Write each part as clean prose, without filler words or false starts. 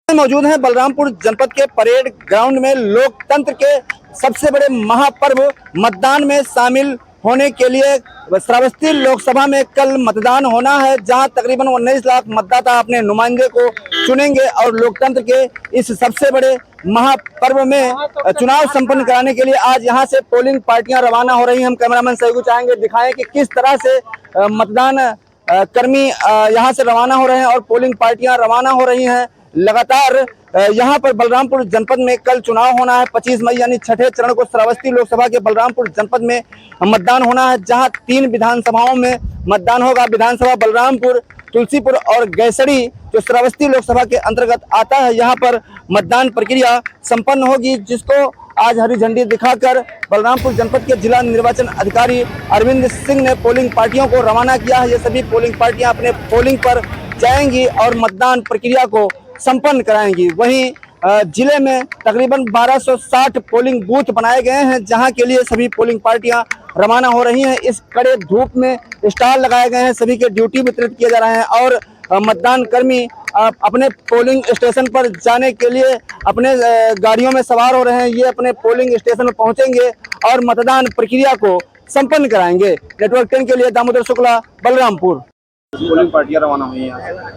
मौजूद हैं बलरामपुर जनपद के परेड ग्राउंड में लोकतंत्र के सबसे बड़े महापर्व मतदान में शामिल होने के लिए श्रावस्ती लोकसभा में कल मतदान होना है, जहां तकरीबन 19 लाख मतदाता अपने नुमाइंदे को चुनेंगे और लोकतंत्र के इस सबसे बड़े महापर्व में चुनाव संपन्न कराने के लिए आज यहां से पोलिंग पार्टियां रवाना हो रही हैं। हम कैमरामैन सही को चाहेंगे दिखाएं कि किस तरह से मतदान कर्मी यहां से रवाना हो रहे हैं और पोलिंग पार्टियां रवाना हो रही हैं। लगातार यहां पर बलरामपुर जनपद में कल चुनाव होना है। 25 मई यानी छठे चरण को श्रावस्ती लोकसभा के बलरामपुर जनपद में मतदान होना है, जहां 3 विधानसभाओं में मतदान होगा। विधानसभा बलरामपुर, तुलसीपुर और गैसड़ी जो श्रावस्ती लोकसभा के अंतर्गत आता है, यहाँ पर मतदान प्रक्रिया संपन्न होगी, जिसको आज हरी झंडी दिखाकर बलरामपुर जनपद के जिला निर्वाचन अधिकारी अरविंद सिंह ने पोलिंग पार्टियों को रवाना किया है। ये सभी पोलिंग पार्टियां अपने पोलिंग पर जाएंगी और मतदान प्रक्रिया को संपन्न कराएंगी। वहीं जिले में तकरीबन 1260 पोलिंग बूथ बनाए गए हैं, जहां के लिए सभी पोलिंग पार्टियां रवाना हो रही हैं। इस कड़े धूप में स्टॉल लगाए गए हैं, सभी के ड्यूटी वितरित किए जा रहे हैं और मतदान कर्मी अपने पोलिंग स्टेशन पर जाने के लिए अपने गाड़ियों में सवार हो रहे हैं। ये अपने पोलिंग स्टेशन पर पहुंचेंगे और मतदान प्रक्रिया को संपन्न कराएंगे। नेटवर्क 10 के लिए दामोदर शुक्ला, बलरामपुर। पोलिंग पार्टियां रवाना हुई हैं यहाँ से।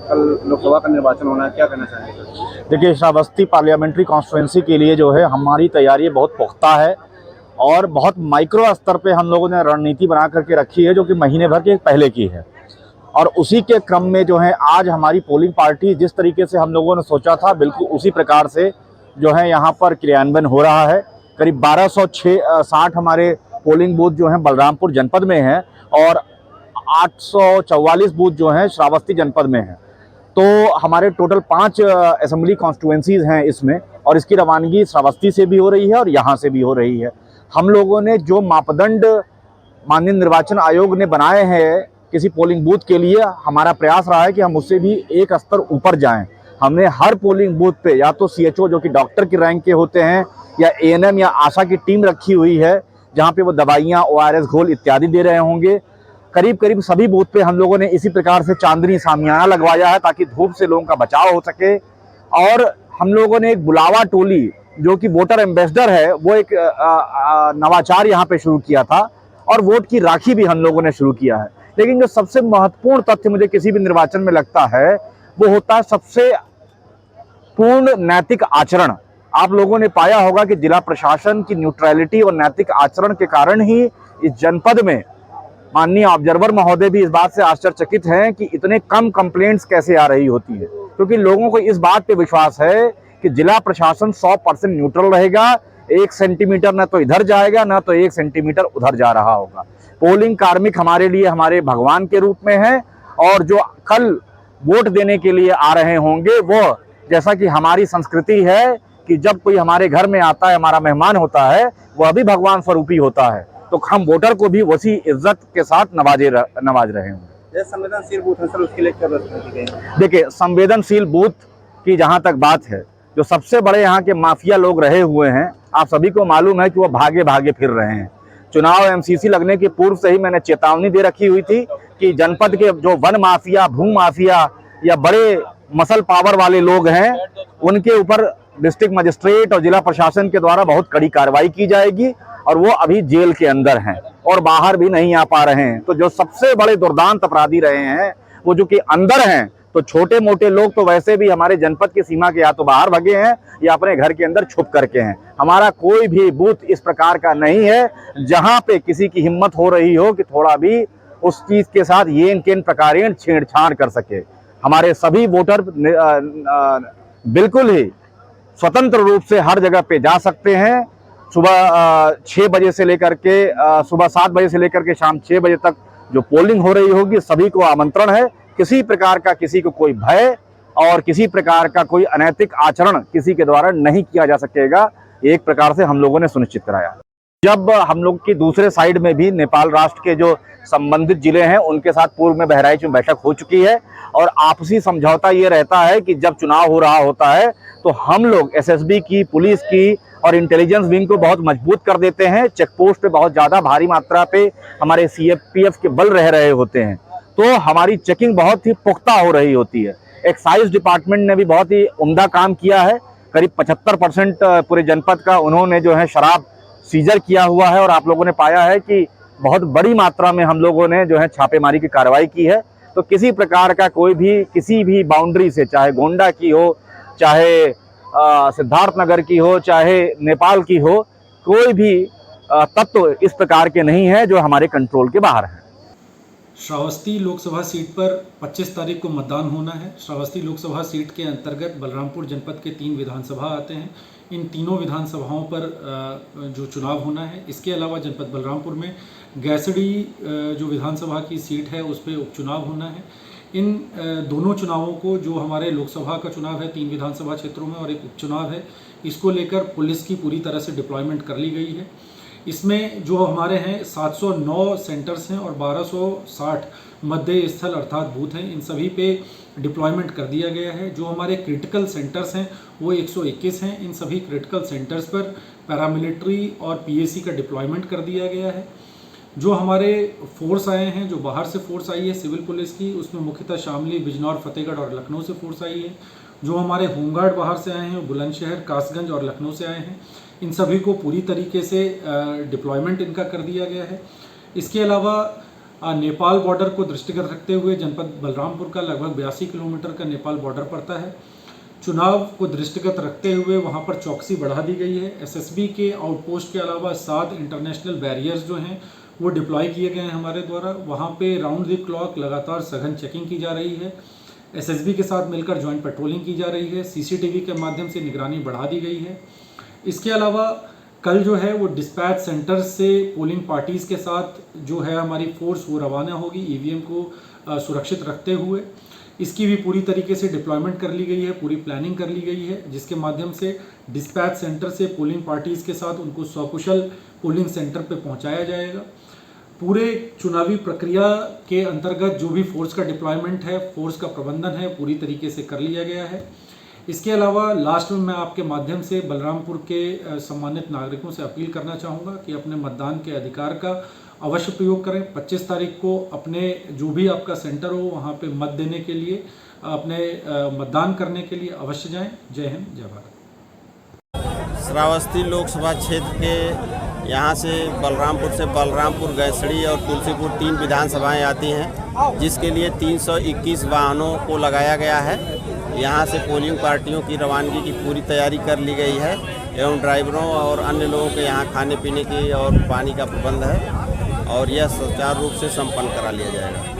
कल लोकसभा का निर्वाचन होना है, क्या कहना चाहेंगे? देखिए, श्रावस्ती पार्लियामेंट्री कॉन्स्टिट्यूंसी के लिए जो है हमारी तैयारी बहुत पुख्ता है और बहुत माइक्रो स्तर पे हम लोगों ने रणनीति बना करके रखी है, जो कि महीने भर के पहले की है। और उसी के क्रम में जो है आज हमारी पोलिंग पार्टी जिस तरीके से हम लोगों ने सोचा था, बिल्कुल उसी प्रकार से जो है यहाँ पर क्रियान्वयन हो रहा है। करीब 1260 हमारे पोलिंग बूथ जो हैं बलरामपुर जनपद में हैं और 844 बूथ जो हैं श्रावस्ती जनपद में हैं। तो हमारे टोटल 5 असेंबली कॉन्स्टिट्यूएंसीज हैं इसमें, और इसकी रवानगी श्रावस्ती से भी हो रही है और यहाँ से भी हो रही है। हम लोगों ने जो मापदंड माननीय निर्वाचन आयोग ने बनाए हैं किसी पोलिंग बूथ के लिए, हमारा प्रयास रहा है कि हम उससे भी एक स्तर ऊपर जाएं। हमने हर पोलिंग बूथ पे या तो सीएचओ जो कि डॉक्टर की रैंक के होते हैं या एएनएम या आशा की टीम रखी हुई है, जहाँ पे वो दवाइयाँ, ओआरएस घोल इत्यादि दे रहे होंगे। करीब करीब सभी बूथ पे हम लोगों ने इसी प्रकार से चांदनी सामियाना लगवाया है ताकि धूप से लोगों का बचाव हो सके। और हम लोगों ने एक बुलावा टोली जो कि वोटर एम्बेसडर है, वो एक नवाचार यहाँ पे शुरू किया था और वोट की राखी भी हम लोगों ने शुरू किया है। लेकिन जो सबसे महत्वपूर्ण तथ्य मुझे किसी भी निर्वाचन में लगता है वो होता है सबसे पूर्ण नैतिक आचरण। आप लोगों ने पाया होगा कि जिला प्रशासन की न्यूट्रलिटी और नैतिक आचरण के कारण ही इस जनपद में माननीय ऑब्जर्वर महोदय भी इस बात से आश्चर्यचकित हैं कि इतने कम कंप्लेंट्स कैसे आ रही होती है, क्योंकि लोगों को इस बात पे विश्वास है कि जिला प्रशासन 100% न्यूट्रल रहेगा। 1 सेंटीमीटर न तो इधर जाएगा न तो 1 सेंटीमीटर उधर जा रहा होगा। पोलिंग कार्मिक हमारे लिए हमारे भगवान के रूप में है, और जो कल वोट देने के लिए आ रहे होंगे वो, जैसा कि हमारी संस्कृति है कि जब कोई हमारे घर में आता है, हमारा मेहमान होता है, वह भी भगवान स्वरूपी होता है, तो हम वोटर को भी वैसी इज्जत के साथ नवाज रहे हैं। संवेदनशील बूथ है सर, उसके लिए क्या व्यवस्था की गई है? देखिए, संवेदनशील बूथ की जहां तक बात है, जो सबसे बड़े यहाँ के माफिया लोग रहे हुए हैं, आप सभी को मालूम है कि वो भागे भागे फिर रहे हैं। चुनाव एमसीसी लगने के पूर्व से ही मैंने चेतावनी दे रखी हुई थी कि जनपद के जो वन माफिया, भू माफिया या बड़े मसल पावर वाले लोग हैं, उनके ऊपर डिस्ट्रिक्ट मजिस्ट्रेट और जिला प्रशासन के द्वारा बहुत कड़ी कार्रवाई की जाएगी, और वो अभी जेल के अंदर हैं और बाहर भी नहीं आ पा रहे हैं। तो जो सबसे बड़े दुर्दांत अपराधी रहे हैं वो जो कि अंदर हैं, तो छोटे मोटे लोग तो वैसे भी हमारे जनपद की सीमा के या तो बाहर भगे हैं या अपने घर के अंदर छुप करके हैं। हमारा कोई भी बूथ इस प्रकार का नहीं है जहां पे किसी की हिम्मत हो रही हो कि थोड़ा भी उस चीज के साथ येन केन प्रकारेण छेड़छाड़ कर सके। हमारे सभी वोटर बिल्कुल ही स्वतंत्र रूप से हर जगह पे जा सकते हैं। सुबह 6 बजे से लेकर के सुबह 7 बजे से लेकर के शाम 6 बजे तक जो पोलिंग हो रही होगी, सभी को आमंत्रण है। किसी प्रकार का किसी को कोई भय और किसी प्रकार का कोई अनैतिक आचरण किसी के द्वारा नहीं किया जा सकेगा, एक प्रकार से हम लोगों ने सुनिश्चित कराया। जब हम लोग की दूसरे साइड में भी नेपाल राष्ट्र के जो संबंधित जिले हैं उनके साथ पूर्व में बहराइच में बैठक हो चुकी है, और आपसी समझौता ये रहता है कि जब चुनाव हो रहा होता है तो हम लोग एसएसबी की, पुलिस की और इंटेलिजेंस विंग को बहुत मजबूत कर देते हैं। चेक पोस्ट पे बहुत ज़्यादा भारी मात्रा पे हमारे सीएपीएफ के बल रह रहे होते हैं, तो हमारी चेकिंग बहुत ही पुख्ता हो रही होती है। एक्साइज डिपार्टमेंट ने भी बहुत ही उम्दा काम किया है। करीब 75% पूरे जनपद का उन्होंने जो है शराब सीजर किया हुआ है और आप लोगों ने पाया है कि बहुत बड़ी मात्रा में हम लोगों ने जो है छापेमारी की कार्रवाई की है। तो किसी प्रकार का कोई भी किसी भी बाउंड्री से, चाहे गोंडा की हो, चाहे सिद्धार्थनगर की हो, चाहे नेपाल की हो, कोई भी तत्व इस प्रकार के नहीं है जो हमारे कंट्रोल के बाहर है। श्रावस्ती लोकसभा सीट पर 25 तारीख को मतदान होना है। श्रावस्ती लोकसभा सीट के अंतर्गत बलरामपुर जनपद के 3 विधानसभा आते हैं। इन तीनों विधानसभाओं पर जो चुनाव होना है, इसके अलावा जनपद बलरामपुर में गैसड़ी जो विधानसभा की सीट है उस पर उपचुनाव होना है। इन दोनों चुनावों को, जो हमारे लोकसभा का चुनाव है 3 विधानसभा क्षेत्रों में और एक उपचुनाव है, इसको लेकर पुलिस की पूरी तरह से डिप्लॉयमेंट कर ली गई है। इसमें जो हमारे हैं 709 सेंटर्स हैं और 1260 मतदेय स्थल अर्थात बूथ हैं, इन सभी पे डिप्लॉयमेंट कर दिया गया है। जो हमारे क्रिटिकल सेंटर्स हैं वो 121 हैं। इन सभी क्रिटिकल सेंटर्स पर पैरामिलिट्री और पीएसी का डिप्लॉयमेंट कर दिया गया है। जो हमारे फोर्स आए हैं, जो बाहर से फोर्स आई है सिविल पुलिस की, उसमें मुख्यतः शामली, बिजनौर, फतेहगढ़ और लखनऊ से फोर्स आई है। जो हमारे होमगार्ड बाहर से आए हैं, बुलंदशहर, कासगंज और लखनऊ से आए हैं। इन सभी को पूरी तरीके से डिप्लॉयमेंट इनका कर दिया गया है। इसके अलावा नेपाल बॉर्डर को दृष्टिगत रखते हुए जनपद बलरामपुर का लगभग 82 किलोमीटर का नेपाल बॉर्डर पड़ता है। चुनाव को दृष्टिगत रखते हुए वहां पर चौकसी बढ़ा दी गई है। एसएसबी के आउटपोस्ट के अलावा 7 इंटरनेशनल बैरियर्स जो हैं वो डिप्लॉय किए गए हैं हमारे द्वारा। वहाँ पे राउंड द क्लॉक लगातार सघन चेकिंग की जा रही है। एसएसबी के साथ मिलकर जॉइंट पेट्रोलिंग की जा रही है। सीसीटीवी के माध्यम से निगरानी बढ़ा दी गई है। इसके अलावा कल जो है वो डिस्पैच सेंटर से पोलिंग पार्टीज़ के साथ जो है हमारी फोर्स वो रवाना होगी ईवीएम को सुरक्षित रखते हुए। इसकी भी पूरी तरीके से डिप्लॉयमेंट कर ली गई है, पूरी प्लानिंग कर ली गई है, जिसके माध्यम से डिस्पैच सेंटर से पोलिंग पार्टीज़ के साथ उनको सकुशल पोलिंग सेंटर पे पहुंचाया जाएगा। पूरे चुनावी प्रक्रिया के अंतर्गत जो भी फोर्स का डिप्लॉयमेंट है, फोर्स का प्रबंधन है, पूरी तरीके से कर लिया गया है। इसके अलावा लास्ट में मैं आपके माध्यम से बलरामपुर के सम्मानित नागरिकों से अपील करना चाहूँगा कि अपने मतदान के अधिकार का अवश्य प्रयोग करें। 25 तारीख को अपने जो भी आपका सेंटर हो वहाँ पे मत देने के लिए, अपने मतदान करने के लिए अवश्य जाएं। जय हिंद, जय भारत। श्रावस्ती लोकसभा क्षेत्र के यहाँ से बलरामपुर, गैसड़ी और तुलसीपुर 3 विधानसभाएं आती हैं, जिसके लिए 321 वाहनों को लगाया गया है। यहाँ से पोलिंग पार्टियों की रवानगी की पूरी तैयारी कर ली गई है एवं ड्राइवरों और अन्य लोगों के यहाँ खाने पीने की और पानी का प्रबंध है और यह सुचारू रूप से संपन्न करा लिया जाएगा।